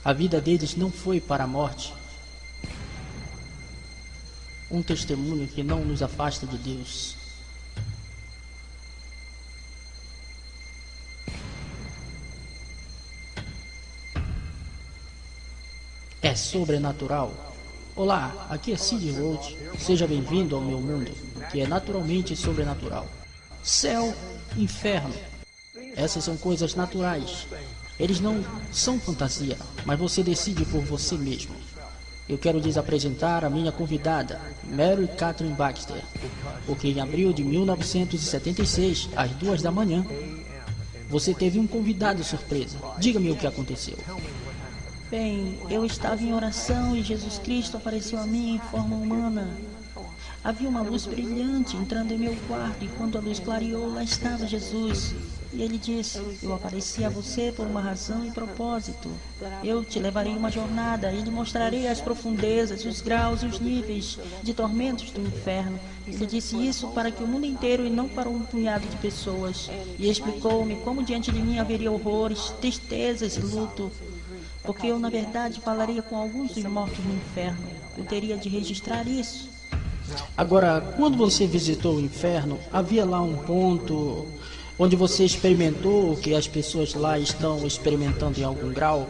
A vida deles não foi para a morte. Um testemunho que não nos afasta de Deus. É sobrenatural. Olá, aqui é Cid Road. Seja bem-vindo ao meu mundo, que é naturalmente sobrenatural. Céu, inferno. Essas são coisas naturais. Eles não são fantasia, mas você decide por você mesmo. Eu quero lhes apresentar a minha convidada, Mary Catherine Baxter, porque em abril de 1976, às 2 da manhã, você teve um convidado surpresa. Diga-me o que aconteceu. Bem, eu estava em oração e Jesus Cristo apareceu a mim em forma humana. Havia uma luz brilhante entrando em meu quarto e quando a luz clareou, lá estava Jesus. E ele disse, eu apareci a você por uma razão e propósito. Eu te levarei uma jornada e lhe mostrarei as profundezas, os graus e os níveis de tormentos do inferno. Ele disse isso para que o mundo inteiro e não para um punhado de pessoas. E explicou-me como diante de mim haveria horrores, tristezas e luto. Porque eu, na verdade, falaria com alguns dos mortos no inferno. Eu teria de registrar isso. Agora, quando você visitou o inferno, havia lá um ponto onde você experimentou o que as pessoas lá estão experimentando em algum grau?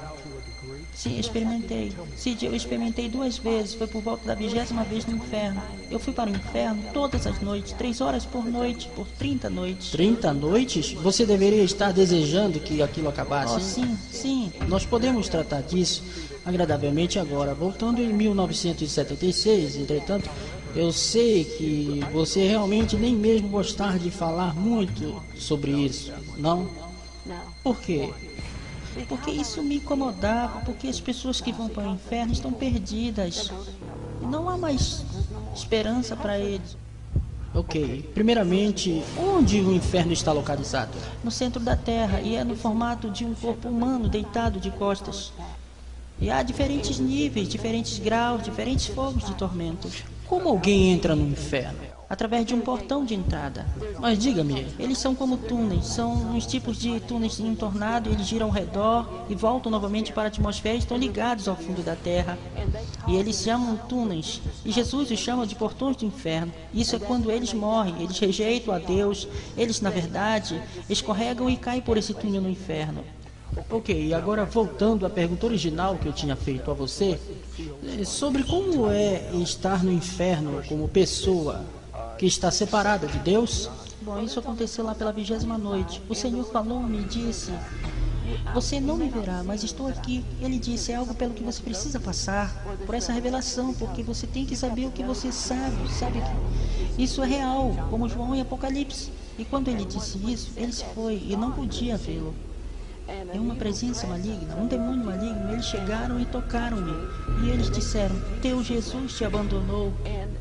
Sim, experimentei. Cid, eu experimentei 2 vezes. Foi por volta da 20ª vez no inferno. Eu fui para o inferno todas as noites, 3 horas por noite, por 30 noites. 30 noites? Você deveria estar desejando que aquilo acabasse? Oh, sim, sim. Nós podemos tratar disso agradavelmente agora. Voltando em 1976, entretanto, eu sei que você realmente nem mesmo gostar de falar muito sobre isso, não? Por quê? Porque isso me incomodava, porque as pessoas que vão para o inferno estão perdidas. E não há mais esperança para eles. Ok. Primeiramente, onde o inferno está localizado? No centro da Terra, e é no formato de um corpo humano deitado de costas. E há diferentes níveis, diferentes graus, diferentes fogos de tormento. Como alguém entra no inferno? Através de um portão de entrada. Mas diga-me, Eles são como túneis, são uns tipos de túneis em um tornado, eles giram ao redor e voltam novamente para a atmosfera e estão ligados ao fundo da terra. E eles chamam túneis, e Jesus os chama de portões do inferno. Isso é quando eles morrem, eles rejeitam a Deus, eles na verdade escorregam e caem por esse túnel no inferno. ok, agora voltando à pergunta original que eu tinha feito a você, sobre como é estar no inferno como pessoa que está separada de Deus. Bom, isso aconteceu lá pela 20ª noite. O Senhor falou-me e disse, você não me verá, mas estou aqui. Ele disse, é algo pelo que você precisa passar, por essa revelação, porque você tem que saber o que você sabe que isso é real, como João em Apocalipse. E quando ele disse isso, ele se foi e não podia vê-lo. É uma presença maligna, um demônio maligno. Eles chegaram e tocaram-me. E eles disseram, teu Jesus te abandonou.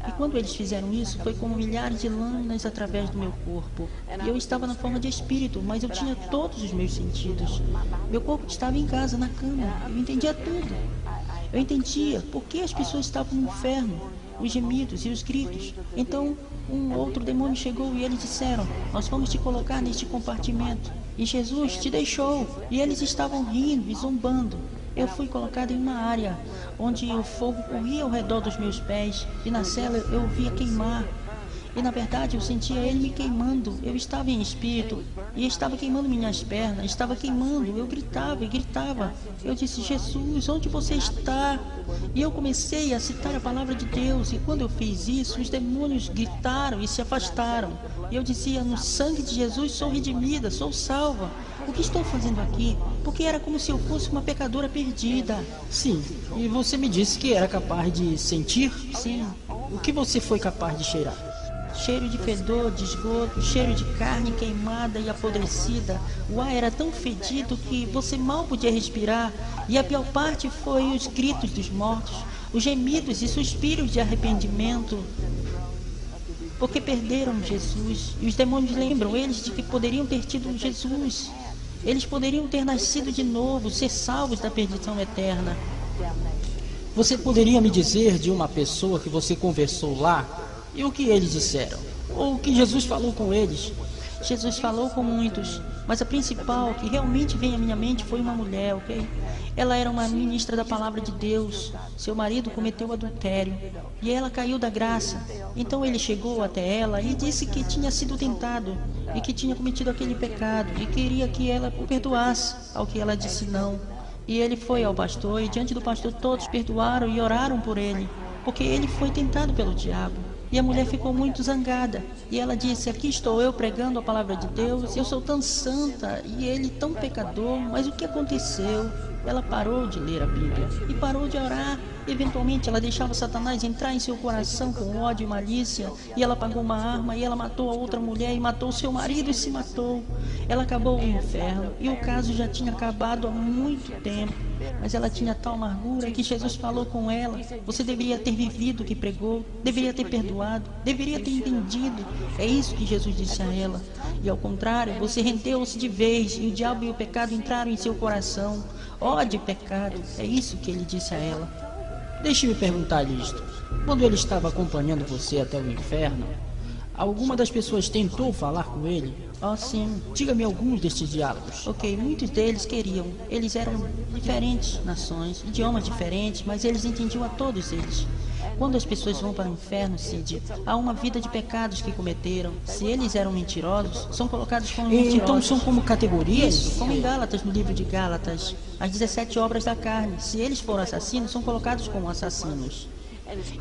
E quando eles fizeram isso, foi como milhares de lâminas através do meu corpo. E eu estava na forma de espírito, mas eu tinha todos os meus sentidos. Meu corpo estava em casa, na cama. Eu entendia tudo. Eu entendia por que as pessoas estavam no inferno, os gemidos e os gritos. Então, um outro demônio chegou e eles disseram, nós vamos te colocar neste compartimento. E Jesus te deixou. E eles estavam rindo e zombando. Eu fui colocado em uma área onde o fogo corria ao redor dos meus pés. E na cela eu via queimar. E na verdade eu sentia ele me queimando. Eu estava em espírito e estava queimando minhas pernas, estava queimando. Eu gritava e gritava. Eu disse, Jesus, onde você está? E eu comecei a citar a palavra de Deus. E quando eu fiz isso, os demônios gritaram e se afastaram. E eu dizia, no sangue de Jesus sou redimida, sou salva. O que estou fazendo aqui? Porque era como se eu fosse uma pecadora perdida. Sim, e você me disse que era capaz de sentir? Sim. O que você foi capaz de cheirar? Cheiro de fedor, de esgoto, cheiro de carne queimada e apodrecida. O ar era tão fedido que você mal podia respirar. E a pior parte foi os gritos dos mortos, os gemidos e suspiros de arrependimento, porque perderam Jesus. E os demônios lembram eles de que poderiam ter tido Jesus. Eles poderiam ter nascido de novo, ser salvos da perdição eterna. Você poderia me dizer de uma pessoa que você conversou lá e o que eles disseram? Ou o que Jesus falou com eles? Jesus falou com muitos, mas a principal que realmente veio à minha mente foi uma mulher, ok? Ela era uma ministra da palavra de Deus. Seu marido cometeu adultério e ela caiu da graça. Então ele chegou até ela e disse que tinha sido tentado e que tinha cometido aquele pecado e queria que ela o perdoasse, ao que ela disse não. E ele foi ao pastor e diante do pastor todos perdoaram e oraram por ele, porque ele foi tentado pelo diabo. E a mulher ficou muito zangada. E ela disse, aqui estou eu pregando a palavra de Deus, eu sou tão santa e ele tão pecador, mas o que aconteceu? Ela parou de ler a Bíblia e parou de orar. Eventualmente ela deixava Satanás entrar em seu coração com ódio e malícia, e ela pegou uma arma e ela matou a outra mulher e matou seu marido e se matou. Ela acabou no inferno e o caso já tinha acabado há muito tempo. Mas ela tinha tal amargura que Jesus falou com ela, você deveria ter vivido o que pregou, deveria ter perdoado, deveria ter entendido. É isso que Jesus disse a ela. E ao contrário, você rendeu-se de vez e o diabo e o pecado entraram em seu coração. Ódio e pecado, é isso que ele disse a ela. Deixe-me perguntar-lhe isto. Quando ele estava acompanhando você até o inferno, alguma das pessoas tentou falar com ele? Oh, sim. Diga-me alguns destes diálogos. Ok, muitos deles queriam. Eles eram diferentes nações, idiomas diferentes, mas eles entendiam a todos eles. Quando as pessoas vão para o inferno, Cid, há uma vida de pecados que cometeram. Se eles eram mentirosos, são colocados como mentirosos. Então são como categorias? Isso, como em Gálatas, no livro de Gálatas, as 17 obras da carne. Se eles foram assassinos, são colocados como assassinos.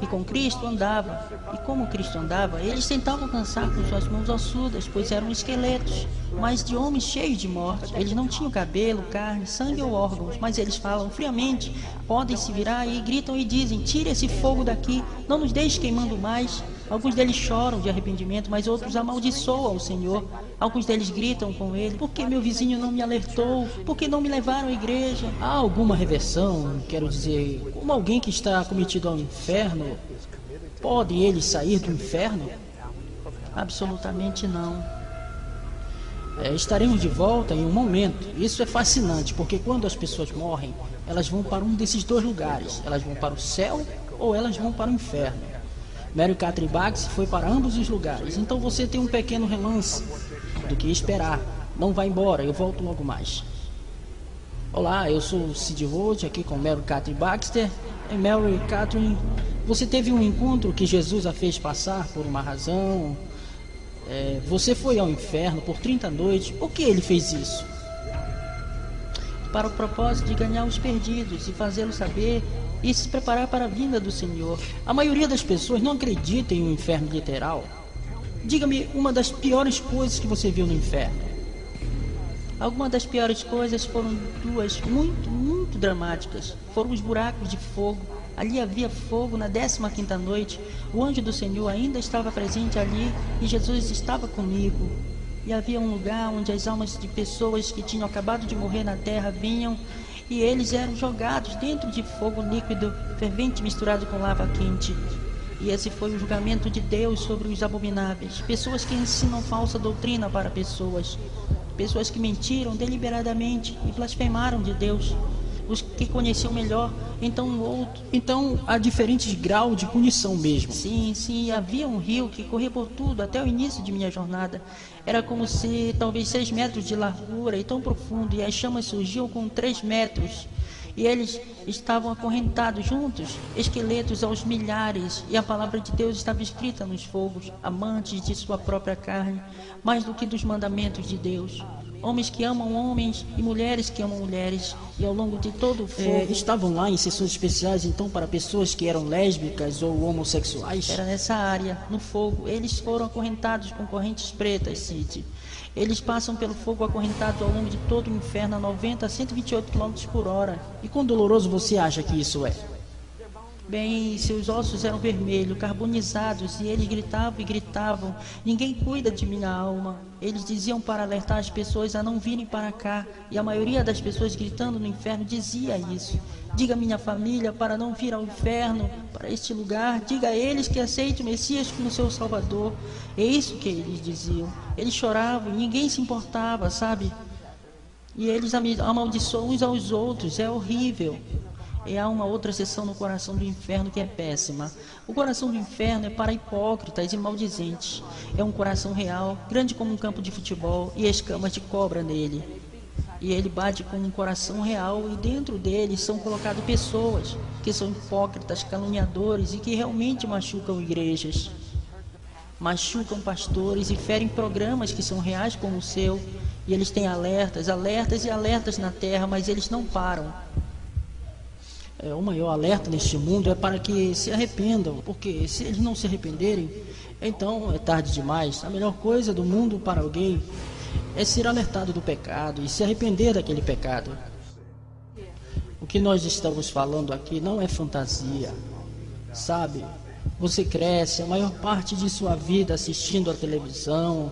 E com Cristo andava. E como Cristo andava, eles tentavam alcançar com suas mãos ossudas, pois eram esqueletos, mas de homens cheios de morte. Eles não tinham cabelo, carne, sangue ou órgãos, mas eles falam friamente, podem se virar e gritam e dizem, tire esse fogo daqui, não nos deixe queimando mais. Alguns deles choram de arrependimento, mas outros amaldiçoam o Senhor. Alguns deles gritam com ele, por que meu vizinho não me alertou? Por que não me levaram à igreja? Há alguma reversão? Quero dizer, como alguém que está cometido ao inferno, podem eles sair do inferno? Absolutamente não. Estaremos de volta em um momento. Isso é fascinante, porque quando as pessoas morrem, elas vão para um desses dois lugares. Elas vão para o céu ou elas vão para o inferno. Mary Catherine Bax foi para ambos os lugares. Então você tem um pequeno relance do que esperar. Não vá embora, eu volto logo mais. Olá, eu sou o Cid Roth, aqui com Mary Catherine Baxter. E Mary Catherine, você teve um encontro que Jesus a fez passar por uma razão. Você foi ao inferno por 30 noites. Por que ele fez isso? Para o propósito de ganhar os perdidos e fazê-los saber e se preparar para a vinda do Senhor. A maioria das pessoas não acredita em um inferno literal. Diga-me uma das piores coisas que você viu no inferno. Algumas das piores coisas foram duas muito dramáticas. Foram os buracos de fogo. Ali havia fogo na 15ª noite. O anjo do Senhor ainda estava presente ali e Jesus estava comigo. E havia um lugar onde as almas de pessoas que tinham acabado de morrer na terra vinham e eles eram jogados dentro de fogo líquido fervente misturado com lava quente. E esse foi o julgamento de Deus sobre os abomináveis, pessoas que ensinam falsa doutrina para pessoas que mentiram deliberadamente e blasfemaram de Deus, os que conheciam melhor, Então há diferentes graus de punição mesmo. Sim, havia um rio que corria por tudo até o início de minha jornada. Era como se talvez 6 metros de largura e tão profundo, e as chamas surgiam com 3 metros. E eles estavam acorrentados juntos, esqueletos aos milhares, e a palavra de Deus estava escrita nos fogos, amantes de sua própria carne, mais do que dos mandamentos de Deus. Homens que amam homens e mulheres que amam mulheres, e ao longo de todo o fogo... Estavam lá em sessões especiais, então, para pessoas que eram lésbicas ou homossexuais? Era nessa área, no fogo. Eles foram acorrentados com correntes pretas, Cid. Eles passam pelo fogo acorrentados ao longo de todo o inferno a 90 a 128 km por hora. E quão doloroso você acha que isso é? Bem, seus ossos eram vermelhos, carbonizados, e eles gritavam e gritavam, ninguém cuida de minha alma. Eles diziam para alertar as pessoas a não virem para cá, e a maioria das pessoas gritando no inferno dizia isso. Diga à minha família para não vir ao inferno, para este lugar, diga a eles que aceite o Messias como seu Salvador. É isso que eles diziam. Eles choravam e ninguém se importava, sabe? E eles amaldiçoam uns aos outros, é horrível. E há uma outra seção no coração do inferno que é péssima. O coração do inferno é para hipócritas e maldizentes. É um coração real, grande como um campo de futebol, e escamas de cobra nele. E ele bate com um coração real, e dentro dele são colocadas pessoas que são hipócritas, caluniadores e que realmente machucam igrejas. Machucam pastores e ferem programas que são reais como o seu. E eles têm alertas, alertas e alertas na terra, mas eles não param. O maior alerta neste mundo é para que se arrependam, porque se eles não se arrependerem, então é tarde demais. A melhor coisa do mundo para alguém é ser alertado do pecado e se arrepender daquele pecado. O que nós estamos falando aqui não é fantasia, sabe? Você cresce a maior parte de sua vida assistindo à televisão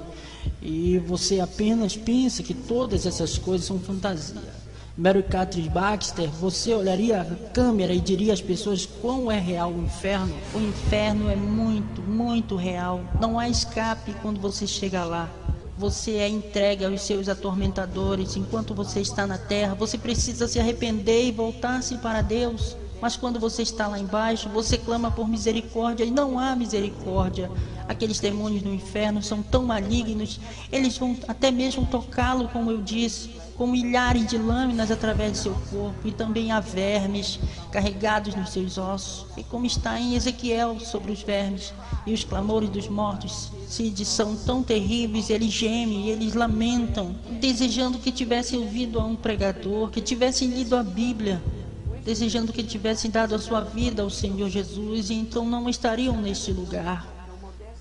e você apenas pensa que todas essas coisas são fantasia. Mary Catherine Baxter, você olharia a câmera e diria às pessoas quão é real o inferno? O inferno é muito, muito real. Não há escape quando você chega lá. Você é entregue aos seus atormentadores. Enquanto você está na terra, você precisa se arrepender e voltar-se para Deus. Mas quando você está lá embaixo, você clama por misericórdia e não há misericórdia. Aqueles demônios no inferno são tão malignos, eles vão até mesmo tocá-lo, como eu disse, com milhares de lâminas através de seu corpo, e também há vermes carregados nos seus ossos. E como está em Ezequiel sobre os vermes, e os clamores dos mortos, Cid, são tão terríveis, eles gemem, eles lamentam, desejando que tivessem ouvido a um pregador, que tivessem lido a Bíblia, desejando que tivessem dado a sua vida ao Senhor Jesus, e então não estariam neste lugar.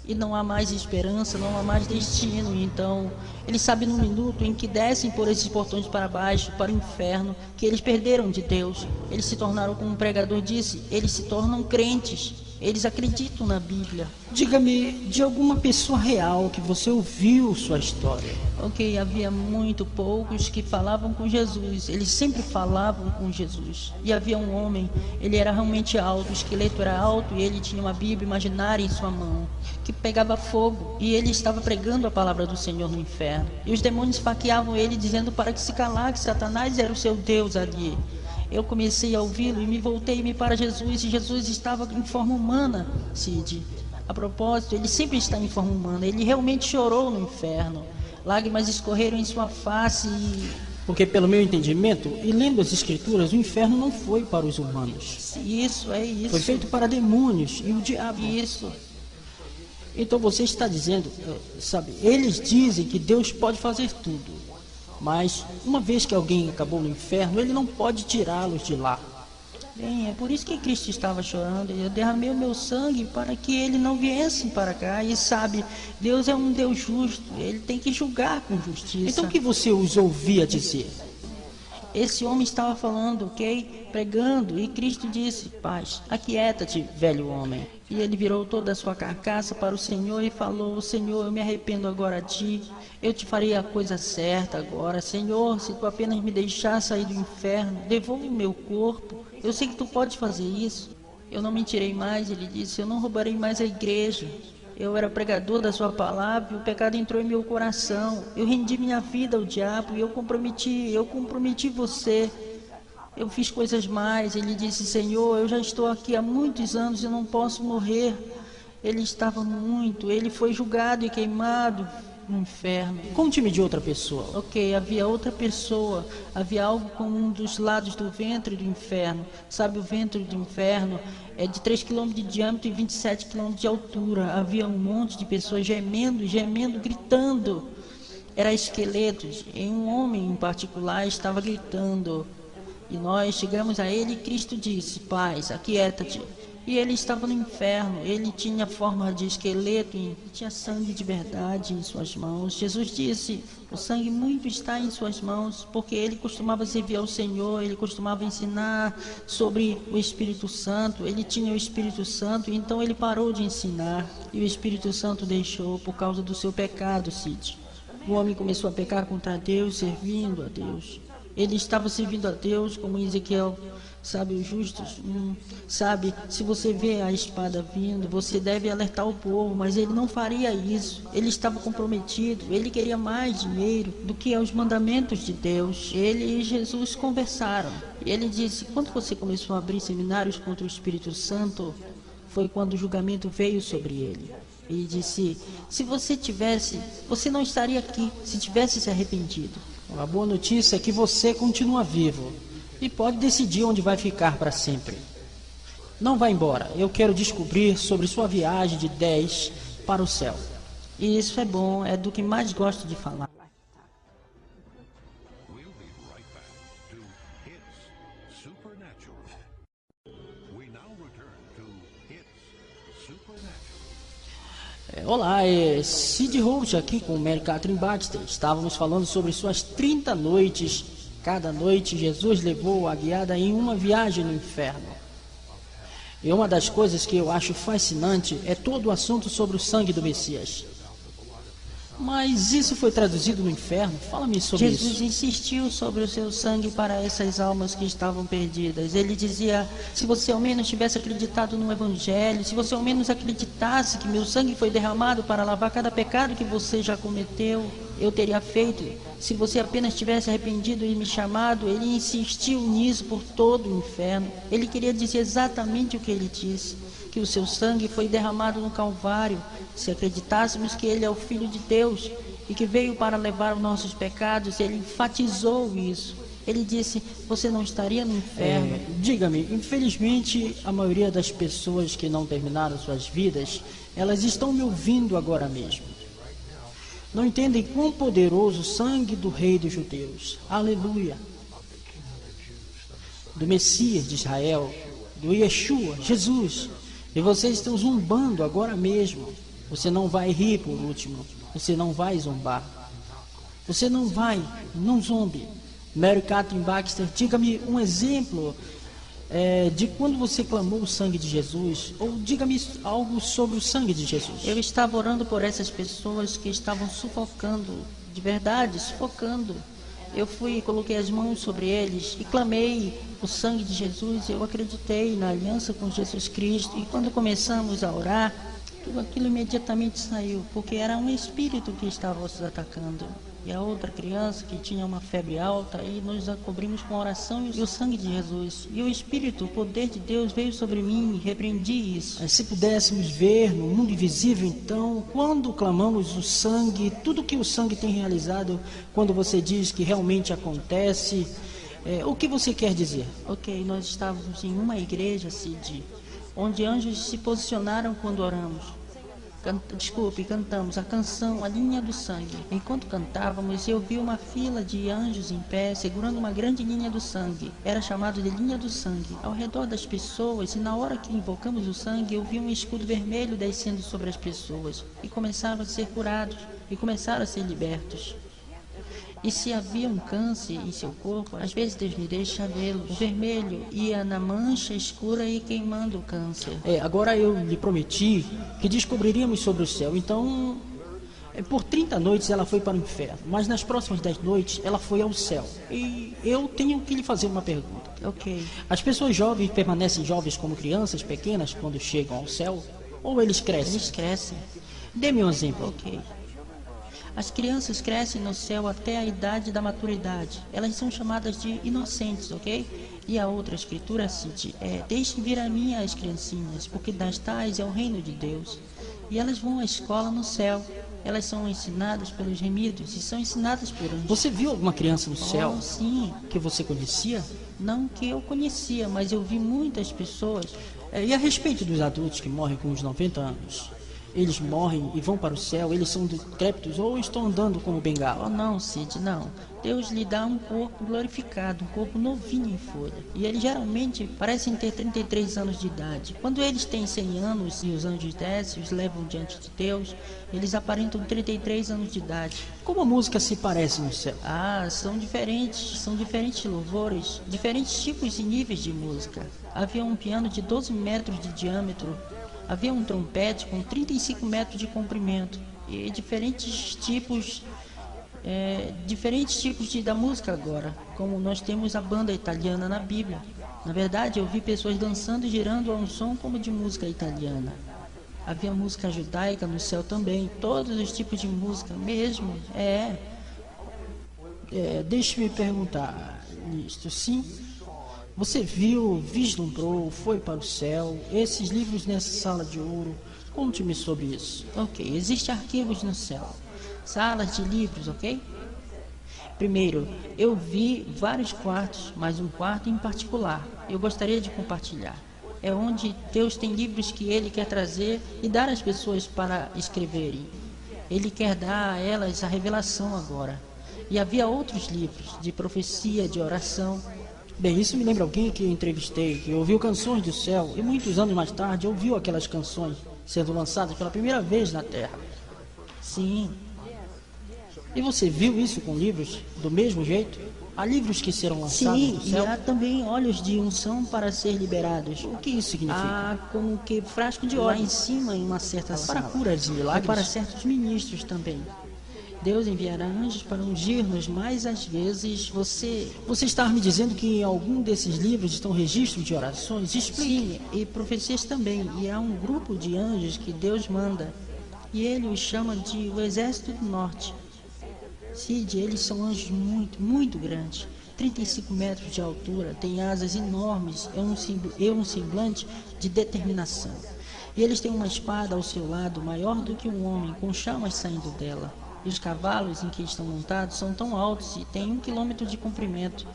E não há mais esperança, não há mais destino. Então, eles sabem no minuto em que descem por esses portões para baixo, para o inferno, que eles perderam de Deus. Eles se tornaram, como o pregador disse, eles se tornam crentes. Eles acreditam na Bíblia. Diga-me de alguma pessoa real que você ouviu sua história. Ok, havia muito poucos que falavam com Jesus. Eles sempre falavam com Jesus. E havia um homem, ele era realmente alto, o esqueleto era alto e ele tinha uma Bíblia imaginária em sua mão, que pegava fogo. E ele estava pregando a palavra do Senhor no inferno. E os demônios esfaqueavam ele, dizendo para que se calar, que Satanás era o seu Deus ali. Eu comecei a ouvi-lo e me voltei-me para Jesus, e Jesus estava em forma humana, Cid. A propósito, ele sempre está em forma humana. Ele realmente chorou no inferno. Lágrimas escorreram em sua face e... Porque pelo meu entendimento, e lendo as escrituras, o inferno não foi para os humanos. Isso, é isso. Foi feito para demônios e o diabo. Isso. Então você está dizendo, sabe, eles dizem que Deus pode fazer tudo. Mas, uma vez que alguém acabou no inferno, ele não pode tirá-los de lá. Bem, é por isso que Cristo estava chorando. Eu derramei o meu sangue para que ele não viesse para cá. E sabe, Deus é um Deus justo. Ele tem que julgar com justiça. Então o que você os ouvia dizer? Esse homem estava falando, ok? Pregando. E Cristo disse, paz, aquieta-te, velho homem. E ele virou toda a sua carcaça para o Senhor e falou, Senhor, eu me arrependo agora a ti. Eu te farei a coisa certa agora. Senhor, se tu apenas me deixar sair do inferno, devolve o meu corpo. Eu sei que tu podes fazer isso. Eu não mentirei mais, ele disse, eu não roubarei mais a igreja. Eu era pregador da sua palavra e o pecado entrou em meu coração. Eu rendi minha vida ao diabo e eu comprometi você. Eu fiz coisas mais. Ele disse, Senhor, eu já estou aqui há muitos anos e eu não posso morrer. Ele estava ele foi julgado e queimado no inferno. Conte-me de outra pessoa. Ok, havia outra pessoa. Havia algo com um dos lados do ventre do inferno. Sabe, o ventre do inferno é de 3 km de diâmetro e 27 km de altura. Havia um monte de pessoas gemendo, gritando. Era esqueletos. E um homem em particular estava gritando. E nós chegamos a ele e Cristo disse, paz, aquieta-te. E ele estava no inferno, ele tinha forma de esqueleto e tinha sangue de verdade em suas mãos. Jesus disse, o sangue muito está em suas mãos, porque ele costumava servir ao Senhor, ele costumava ensinar sobre o Espírito Santo, ele tinha o Espírito Santo, então ele parou de ensinar. E o Espírito Santo deixou por causa do seu pecado, Cid. O homem começou a pecar contra Deus, servindo a Deus. Ele estava servindo a Deus como em Ezequiel. Sabe, os justos, sabe, se você vê a espada vindo, você deve alertar o povo, mas ele não faria isso. Ele estava comprometido, ele queria mais dinheiro do que os mandamentos de Deus. Ele e Jesus conversaram. E ele disse, quando você começou a abrir seminários contra o Espírito Santo, foi quando o julgamento veio sobre ele. Ele disse, se você tivesse, você não estaria aqui, se tivesse se arrependido. A boa notícia é que você continua vivo e pode decidir onde vai ficar para sempre. Não vá embora, eu quero descobrir sobre sua viagem de 10 para o céu. E isso é bom, é do que mais gosto de falar. Olá, é Sid Roach aqui com o Mary Catherine Baxter. Estávamos falando sobre suas 30 noites. Cada noite Jesus levou a guiada em uma viagem no inferno. E uma das coisas que eu acho fascinante é todo o assunto sobre o sangue do Messias. Mas isso foi traduzido no inferno? Fala-me sobre isso. Jesus insistiu sobre o seu sangue para essas almas que estavam perdidas. Ele dizia, se você ao menos tivesse acreditado no Evangelho, se você ao menos acreditasse que meu sangue foi derramado para lavar cada pecado que você já cometeu, eu teria feito. Se você apenas tivesse arrependido e me chamado, ele insistiu nisso por todo o inferno. Ele queria dizer exatamente o que ele disse, que o seu sangue foi derramado no Calvário. Se acreditássemos que ele é o Filho de Deus e que veio para levar os nossos pecados, ele enfatizou isso. Ele disse, você não estaria no inferno. Diga-me, infelizmente a maioria das pessoas que não terminaram suas vidas, elas estão me ouvindo agora mesmo. Não entendem quão poderoso o sangue do Rei dos Judeus, aleluia, do Messias de Israel, do Yeshua, Jesus, e vocês estão zombando agora mesmo. Você não vai rir por último, você não vai zombar, você não zombe. Mary Catherine Baxter, diga-me um exemplo de quando você clamou o sangue de Jesus, ou diga-me algo sobre o sangue de Jesus. Eu estava orando por essas pessoas que estavam sufocando, de verdade, sufocando. Eu fui e coloquei as mãos sobre eles e clamei o sangue de Jesus. Eu acreditei na aliança com Jesus Cristo. E quando começamos a orar, tudo aquilo imediatamente saiu, porque era um espírito que estava os atacando. E a outra criança que tinha uma febre alta, e nós a cobrimos com a oração e o sangue de Jesus. E o Espírito, o poder de Deus veio sobre mim e repreendi isso. Se pudéssemos ver no mundo invisível, então, quando clamamos o sangue, tudo que o sangue tem realizado, quando você diz que realmente acontece, o que você quer dizer? Ok, nós estávamos em uma igreja, Cid, onde anjos se posicionaram quando oramos. Cantamos a canção A Linha do Sangue. Enquanto cantávamos, eu vi uma fila de anjos em pé, segurando uma grande linha do sangue. Era chamado de Linha do Sangue. Ao redor das pessoas, e na hora que invocamos o sangue, eu vi um escudo vermelho descendo sobre as pessoas. E começaram a ser curados, e começaram a ser libertos. E se havia um câncer em seu corpo, às vezes Deus me deixa vê-lo. O vermelho ia na mancha escura e queimando o câncer. Agora eu lhe prometi que descobriríamos sobre o céu. Então, por 30 noites ela foi para o inferno, mas nas próximas 10 noites ela foi ao céu. E eu tenho que lhe fazer uma pergunta. Ok. As pessoas jovens permanecem jovens como crianças pequenas quando chegam ao céu? Ou eles crescem? Eles crescem. Dê-me um exemplo. Ok. As crianças crescem no céu até a idade da maturidade. Elas são chamadas de inocentes, ok? E a outra escritura cite, deixem vir a mim as criancinhas, porque das tais é o reino de Deus. E elas vão à escola no céu. Elas são ensinadas pelos remidos e são ensinadas por anjos. Você viu alguma criança no céu? Sim. Que você conhecia? Não que eu conhecia, mas eu vi muitas pessoas. E a respeito dos adultos que morrem com uns 90 anos? Eles morrem e vão para o céu, eles são decrépitos ou estão andando como bengala? Oh, não, Cid, não. Deus lhe dá um corpo glorificado, um corpo novinho em folha. E eles geralmente parecem ter 33 anos de idade. Quando eles têm 100 anos e os anjos descem e os levam diante de Deus, eles aparentam 33 anos de idade. Como a música se parece no céu? São diferentes louvores, diferentes tipos e níveis de música. Havia um piano de 12 metros de diâmetro. Havia um trompete com 35 metros de comprimento e diferentes tipos diferentes tipos da música agora, como nós temos a banda italiana na Bíblia. Na verdade, eu vi pessoas dançando e girando a um som como de música italiana. Havia música judaica no céu também, todos os tipos de música mesmo. Deixe-me perguntar, ministro, sim? Você viu, vislumbrou, foi para o céu, esses livros nessa sala de ouro? Conte-me sobre isso. Ok, existem arquivos no céu, salas de livros, ok? Primeiro, eu vi vários quartos, mas um quarto em particular, eu gostaria de compartilhar. É onde Deus tem livros que Ele quer trazer e dar às pessoas para escreverem. Ele quer dar a elas a revelação agora. E havia outros livros de profecia, de oração. Bem, isso me lembra alguém que eu entrevistei, que ouviu canções do céu e muitos anos mais tarde ouviu aquelas canções sendo lançadas pela primeira vez na Terra. Sim. E você viu isso com livros do mesmo jeito? Há livros que serão lançados Sim, do céu? e há também olhos de unção para ser liberados. O que isso significa? Como que frasco de óleo lá em cima em uma certa sala. Para curas e milagres? E para certos ministros também. Deus enviará anjos para ungir-nos, mas às vezes você está me dizendo que em algum desses livros estão registros de orações? Explique. Sim, e profecias também. E há um grupo de anjos que Deus manda. E Ele os chama de o Exército do Norte. Cid, eles são anjos muito, muito grandes. 35 metros de altura, têm asas enormes e um semblante de determinação. E eles têm uma espada ao seu lado, maior do que um homem, com chamas saindo dela. E os cavalos em que estão montados são tão altos e têm 1 quilômetro de comprimento.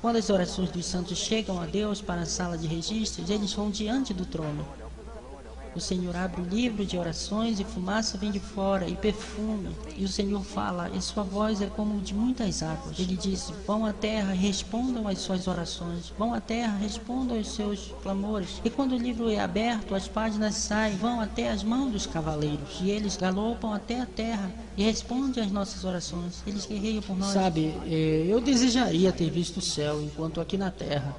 Quando as orações dos santos chegam a Deus para a sala de registros, eles vão diante do trono. O Senhor abre o livro de orações e fumaça vem de fora e perfume. E o Senhor fala, e sua voz é como de muitas águas. Ele diz, vão à terra e respondam às suas orações. Vão à terra, respondam aos seus clamores. E quando o livro é aberto, as páginas saem, vão até as mãos dos cavaleiros. E eles galopam até a terra e respondem às nossas orações. Eles guerreiam por nós. Sabe, eu desejaria ter visto o céu enquanto aqui na terra.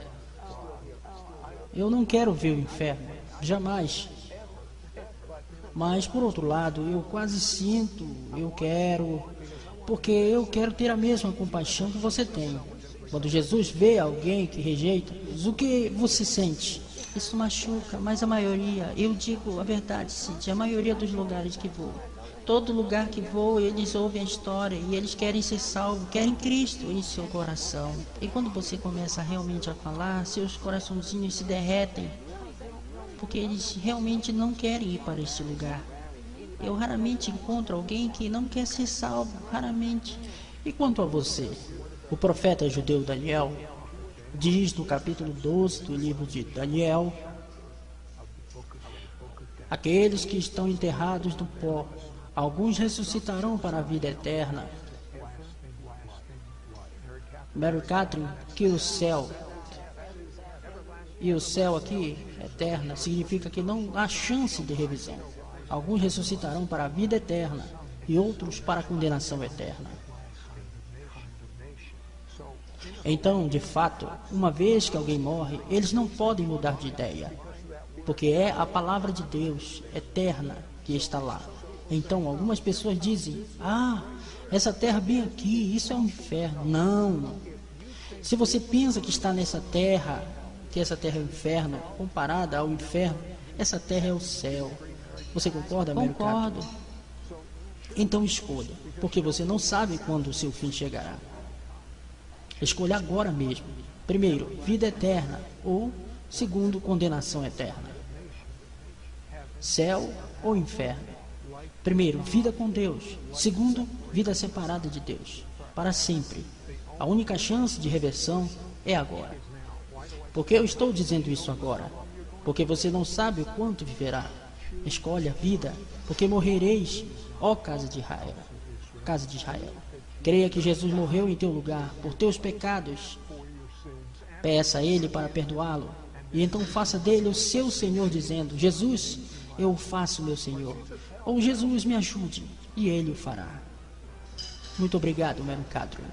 Eu não quero ver o inferno, jamais. Mas, por outro lado, eu quase sinto, porque eu quero ter a mesma compaixão que você tem. Quando Jesus vê alguém que rejeita, o que você sente? Isso machuca, mas a maioria, eu digo a verdade, Cid, a maioria dos lugares que vou. Todo lugar que vou, eles ouvem a história e eles querem ser salvos, querem Cristo em seu coração. E quando você começa realmente a falar, seus coraçãozinhos se derretem. Porque eles realmente não querem ir para este lugar. Eu raramente encontro alguém que não quer ser salvo, raramente. E quanto a você? O profeta judeu Daniel diz no capítulo 12 do livro de Daniel: aqueles que estão enterrados no pó, alguns ressuscitarão para a vida eterna. Mary Catherine, que o céu... E o céu aqui, eterna, significa que não há chance de revisão. Alguns ressuscitarão para a vida eterna e outros para a condenação eterna. Então, de fato, uma vez que alguém morre, eles não podem mudar de ideia, porque é a palavra de Deus eterna que está lá. Então, algumas pessoas dizem, essa terra bem aqui, isso é um inferno. Não. Se você pensa que está nessa terra, que essa terra é o inferno, comparada ao inferno, essa terra é o céu. Você concorda, Mary Catherine? Concordo. Então escolha, porque você não sabe quando o seu fim chegará. Escolha agora mesmo. Primeiro, vida eterna, ou segundo, condenação eterna. Céu ou inferno. Primeiro, vida com Deus. Segundo, vida separada de Deus, para sempre. A única chance de reversão é agora. Por que eu estou dizendo isso agora? Porque você não sabe o quanto viverá. Escolhe a vida, porque morrereis, ó casa de Israel. Casa de Israel. Creia que Jesus morreu em teu lugar, por teus pecados. Peça a Ele para perdoá-lo. E então faça dele o seu Senhor, dizendo, Jesus, eu o faço meu Senhor. Ou Jesus, me ajude. E Ele o fará. Muito obrigado, Mary Catherine.